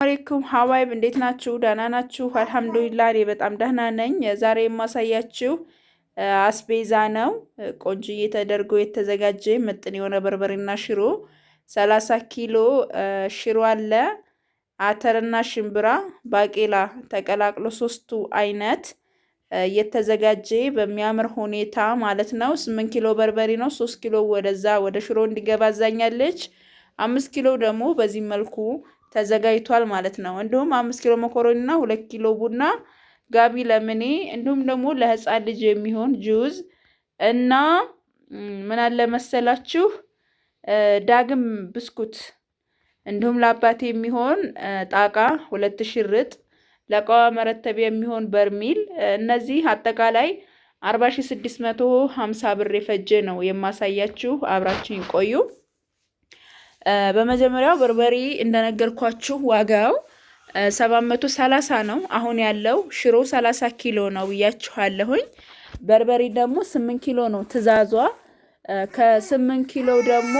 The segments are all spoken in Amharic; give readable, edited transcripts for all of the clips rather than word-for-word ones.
አለይኩም ሀባይብ እንዴት ናችሁ? ደህና ናችሁ? አልሐምዱሊላህ እኔ በጣም ደህና ነኝ። ዛሬ የማሳያችሁ አስቤዛ ነው። ቆንጆዬ ተደርጎ የተዘጋጀ ምጥን የሆነ በርበሬና ሽሮ 30 ኪሎ ሽሮ አለ። አተርና ሽምብራ ባቄላ ተቀላቅሎ ሶስቱ አይነት የተዘጋጀ በሚያምር ሁኔታ ማለት ነው። 8 ኪሎ በርበሬ ነው። 3 ኪሎ ወደዛ ወደ ሽሮ እንዲገባ አዛኛለች። 5 ኪሎ ደግሞ በዚህ መልኩ ተዘጋጅቷል ማለት ነው። እንዲሁም 5 ኪሎ መኮረኒ እና 2 ኪሎ ቡና ጋቢ ለምኔ እንዲሁም ደግሞ ለህፃን ልጅ የሚሆን ጁዝ እና ምን አለ መሰላችሁ ዳግም ብስኩት እንዲሁም ለአባቴ የሚሆን ጣቃ 2 ሽርጥ ለቃዋ መረተብ የሚሆን በርሚል እነዚህ አጠቃላይ 40650 ብር የፈጀ ነው የማሳያችሁ። አብራችሁን ቆዩ። በመጀመሪያው በርበሬ እንደነገርኳችሁ ዋጋው 730 ነው። አሁን ያለው ሽሮ 30 ኪሎ ነው ብያችኋለሁኝ። በርበሬ ደግሞ 8 ኪሎ ነው ትእዛዟ። ከ8 ኪሎ ደግሞ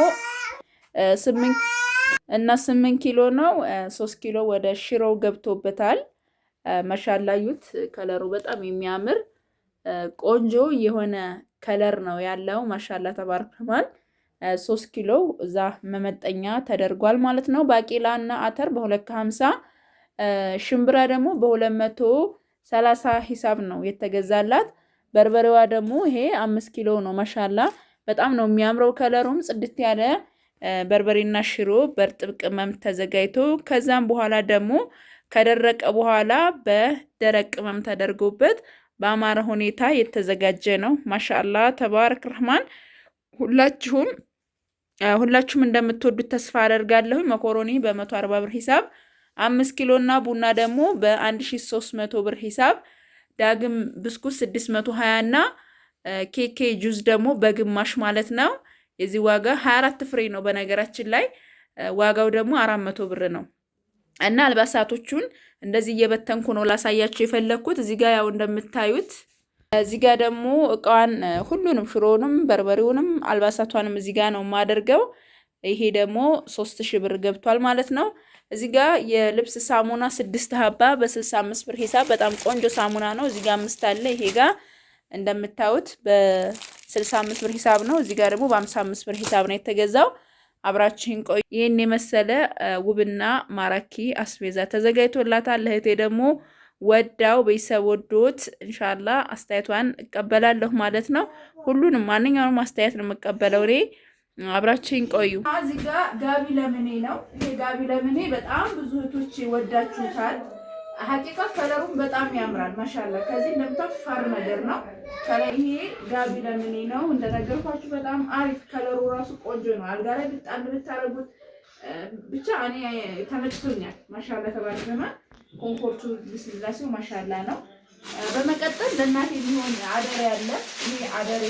8 ኪሎ ነው። 3 ኪሎ ወደ ሽሮ ገብቶበታል። መሻላዩት ከለሩ በጣም የሚያምር ቆንጆ የሆነ ከለር ነው ያለው። ማሻላ ተባረከማን 3 ኪሎ እዛ መመጠኛ ተደርጓል ማለት ነው። ባቄላ እና አተር በ250 ሽምብራ ደግሞ በ230 ሂሳብ ነው የተገዛላት። በርበሬዋ ደግሞ ይሄ 5 ኪሎ ነው። ማሻላ በጣም ነው የሚያምረው። ከለሩም ጽድት ያለ በርበሬና ሽሮ በርጥብ ቅመም ተዘጋጅቶ ከዛም በኋላ ደግሞ ከደረቀ በኋላ በደረቅ ቅመም ተደርጎበት በአማረ ሁኔታ የተዘጋጀ ነው። ማሻላ ተባረክ ረህማን። ሁላችሁም እንደምትወዱት ተስፋ አደርጋለሁ። መኮሮኒ በ140 ብር ሂሳብ 5 ኪሎ እና ቡና ደግሞ በ1300 ብር ሂሳብ፣ ዳግም ብስኩት 620 እና ኬኬ ጁዝ ደግሞ በግማሽ ማለት ነው። የዚህ ዋጋ 24 ፍሬ ነው። በነገራችን ላይ ዋጋው ደግሞ 400 ብር ነው። እና አልባሳቶቹን እንደዚህ እየበተንኩ ነው ላሳያችሁ የፈለኩት። እዚህ ጋር ያው እንደምታዩት እዚህ ጋር ደግሞ እቃዋን ሁሉንም ሽሮውንም በርበሬውንም አልባሳቷንም እዚህ ጋር ነው የማደርገው። ይሄ ደግሞ 3000 ብር ገብቷል ማለት ነው። እዚህ ጋር የልብስ ሳሙና 6 ሀባ በ65 ብር ሂሳብ በጣም ቆንጆ ሳሙና ነው። እዚህ ጋር 5 አለ። ይሄ ጋር እንደምታዩት በ65 ብር ሂሳብ ነው። እዚህ ጋር ደግሞ በ55 ብር ሂሳብ ነው የተገዛው። አብራችሁን ቆዩ። ይሄን የመሰለ ውብና ማራኪ አስቤዛ ተዘጋጅቶላታል። እህቴ ደግሞ ወዳው ቤተሰብ ወዶት ኢንሻአላህ አስተያየቷን እቀበላለሁ ማለት ነው። ሁሉንም ማንኛውንም አስተያየት ነው የምቀበለው እኔ። አብራችሁን ቆዩ። እዚህ ጋር ጋቢ ለምኔ ነው። ይሄ ጋቢ ለምኔ በጣም ብዙ እህቶች ወዳችሁታል። ሀቂቃ ከለሩም በጣም ያምራል ማሻአላህ። ከዚህ እንደምታውቁ ፋር ነገር ነው። ከላይ ይሄ ጋቢ ለምኔ ነው እንደነገርኳችሁ በጣም አሪፍ ከለሩ ራሱ ቆንጆ ነው። አልጋ ላይ ብጣል ብታረጉት ብቻ እኔ ተመችቶኛል። ማሻአላህ ተባረከና ኮምፎርቱ ልስላሴው ማሻአላ ነው። በመቀጠል ለእናቴ የሚሆን አደሬ ያለ ይሄ አደሬ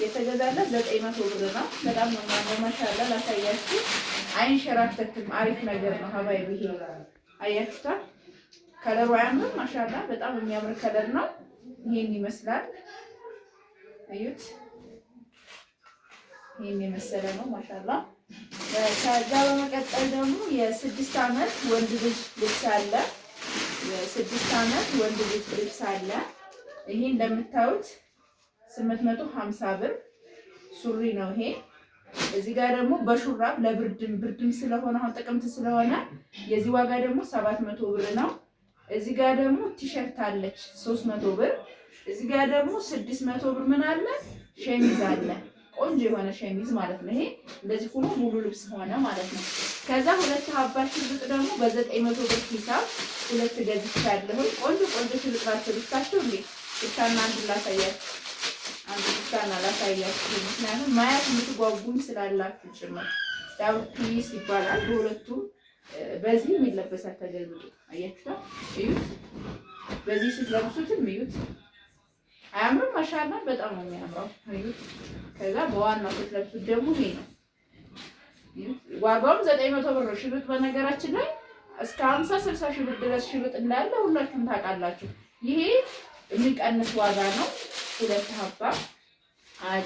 የተገዛለት 900 ብር ነው። በጣም ነው ማለት ማሻአላ። ላሳያችሁ አይንሸራተትም። አሪፍ ነገር ነው ሀባይብ። ይሄ አያችሁታ ከለሩ አያምርም? ማሻአላ በጣም የሚያምር ከለር ነው። ይሄን ይመስላል። አዩት ይሄን የመሰለ ነው ማሻአላ። ከዛ በመቀጠል ደግሞ የ6 አመት ወንድ ልጅ ልብስ አለ። የ6 አመት ወንድ ልጅ ልብስ አለ። ይሄ እንደምታዩት 850 ብር ሱሪ ነው ይሄ። እዚህ ጋር ደግሞ በሹራብ ለብርድም ስለሆነ አሁን ጥቅምት ስለሆነ የዚህ ዋጋ ደግሞ 700 ብር ነው። እዚህ ጋር ደግሞ ቲሸርት አለች 300 ብር። እዚህ ጋር ደግሞ 600 ብር ምን አለ ሸሚዝ አለ። ቆንጆ የሆነ ሸሚዝ ማለት ነው። ይሄ እንደዚህ ሆኖ ሙሉ ልብስ ሆነ ማለት ነው። ከዛ 2 ሀባ ሽርጥ ደግሞ በ900 ብር ሂሳብ 2 ገዝቻለሁ። ቆንጆ ሽርጣቸው ልታቸው እንዴ ብቻና አንድ ላሳያችሁ። አንድ ብቻና ላሳያችሁ። ምክንያቱም ማየት የምትጓጉኝ ስላላችሁ ጭምር ዳው ፒስ ይባላል። በሁለቱም በዚህ የሚለበሳል ተገልብጦ አያችሁታ። እዩት። በዚህ ስትለብሱትም እዩት። አያምርም? ማሻአላ በጣም ነው የሚያምረው። እዩት። ከዛ በዋናው ስትለብሱት ደግሞ ይሄ ነው። ዋጋውም 900 ብር ነው። ሽሩጥ በነገራችን ላይ እስከ 50-60 ሺህ ብር ድረስ ሽሩጥ እንዳለ ሁላችሁም ታውቃላችሁ። ይሄ የሚቀንስ ዋጋ ነው። 2 ሀባ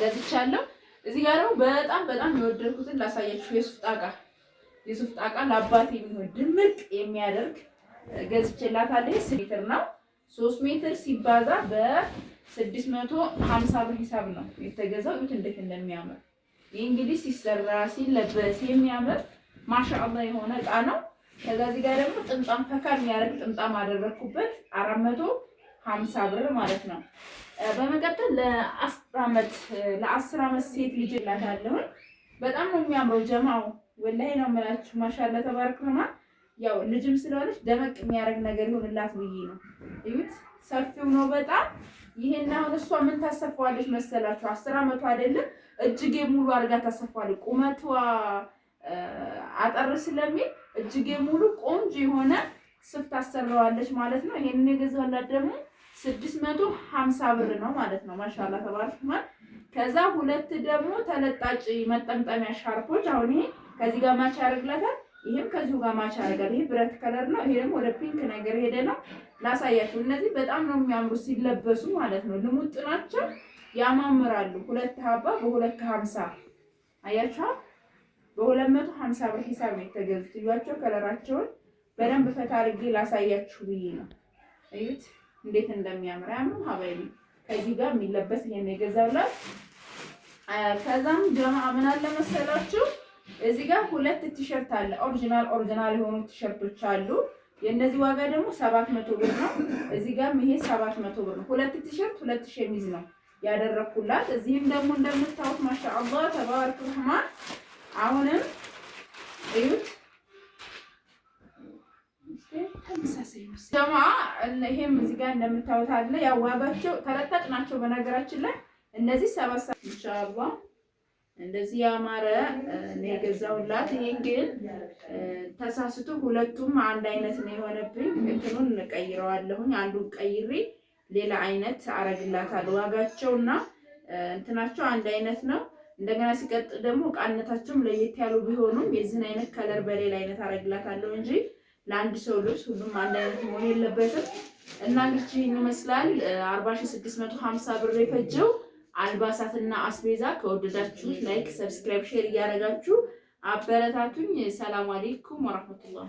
ገዝቻለሁ። እዚህ ጋር ደግሞ በጣም የወደድኩትን ላሳያችሁ። የሱፍ ጣቃ የሱፍ ጣቃ ለአባቴ የሚሆን ድምቅ የሚያደርግ ገዝቼላታለሁ። 6 ሜትር ነው። 3 ሜትር ሲባዛ በ650 ብር ሂሳብ ነው የተገዛው። ይሁት እንዴት እንደሚያምር ይህ እንግዲህ ሲሰራ ሲለበስ የሚያምር ማሻአላህ የሆነ እቃ ነው። ከዛ እዚህ ጋር ደግሞ ጥምጣም ፈካ የሚያደርግ ጥምጣም አደረኩበት 450 ብር ማለት ነው። በመቀጠል ለ10 ዓመት ሴት ልጅ እላታለሁ። በጣም ነው የሚያምረው ጀማው ወላሂ ነው የምላችሁ። ማሻአላ ተባረክ ረህማን። ያው ልጅም ስለሆነች ደመቅ የሚያደርግ ነገር ይሆንላት ብዬ ነው። እዩት ሰፊው ነው በጣም። ይሄን አሁን እሷ ምን ታሰፋዋለች መሰላችሁ? 10 ዓመቷ አይደለም እጅጌ ሙሉ አድርጋ ታሰፋዋለች። ቁመቷ አጠር ስለሚል እጅጌ ሙሉ ቆንጆ የሆነ ስፍ ታሰራዋለች ማለት ነው። ይሄንን የገዛላት ደግሞ 650 ብር ነው ማለት ነው። ማሻአላ ተባረክ ረህማን። ከዛ ሁለት ደግሞ ተለጣጭ መጠምጠሚያ ሻርፖች። አሁን ይሄ ከዚህ ጋር ማች ያደርግላታል፣ ይሄም ከዚሁ ጋር ማች ያደርጋል። ይሄ ብረት ከለር ነው፣ ይሄ ደግሞ ወደ ፒንክ ነገር ሄደ ነው። ላሳያችሁ። እነዚህ በጣም ነው የሚያምሩ ሲለበሱ ማለት ነው። ልሙጥ ናቸው፣ ያማምራሉ። ሁለት ሀባ በ250 አያችሁ፣ በ250 ብር ሂሳብ ነው የተገዙት። እዩዋቸው ከለራቸውን በደንብ ፈታ አድርጌ ላሳያችሁ ብዬ ነው። እዩት እንዴት እንደሚያምር ያምሩ ሀባይቢ። ከዚህ ጋር የሚለበስ ይሄን የገዛውላት። ከዛም ጀማዓ ምን አለ መሰላችሁ እዚህ ጋር ሁለት ቲሸርት አለ። ኦሪጂናል የሆኑ ቲሸርቶች አሉ። የእነዚህ ዋጋ ደግሞ 700 ብር ነው። እዚህ ጋር ይሄ 700 ብር ነው። ሁለት ቲሸርት ሁለት ሸሚዝ ነው ያደረኩላት። እዚህም ደግሞ እንደምታዩት ማሻአላህ ተባረክ ረህማን። አሁንም እዩት ጀማዓ ይሄም እዚህ ጋር እንደምታዩት አለ። ያው ዋጋቸው ተለጣጭ ናቸው በነገራችን ላይ እነዚህ 7 ኢንሻአላህ እንደዚህ ያማረ ነው የገዛውላት። ይሄን ግን ተሳስቶ ሁለቱም አንድ አይነት ነው የሆነብኝ። እንትኑን እንቀይረዋለሁኝ። አንዱን ቀይሬ ሌላ አይነት አረግላታለሁ። ዋጋቸውና እንትናቸው አንድ አይነት ነው። እንደገና ሲቀጥል ደግሞ ቃነታቸውም ለየት ያሉ ቢሆኑም የዚህን አይነት ከለር በሌላ አይነት አረግላታለሁ እንጂ ለአንድ ሰው ልብስ ሁሉም አንድ አይነት መሆን የለበትም። እና እንግዲህ ይሄን ይመስላል 40650 ብር የፈጀው አልባሳትና አስቤዛ። ከወደዳችሁ ላይክ፣ ሰብስክራይብ፣ ሼር እያደረጋችሁ አበረታቱኝ። ሰላም አለይኩም ወራህመቱላህ።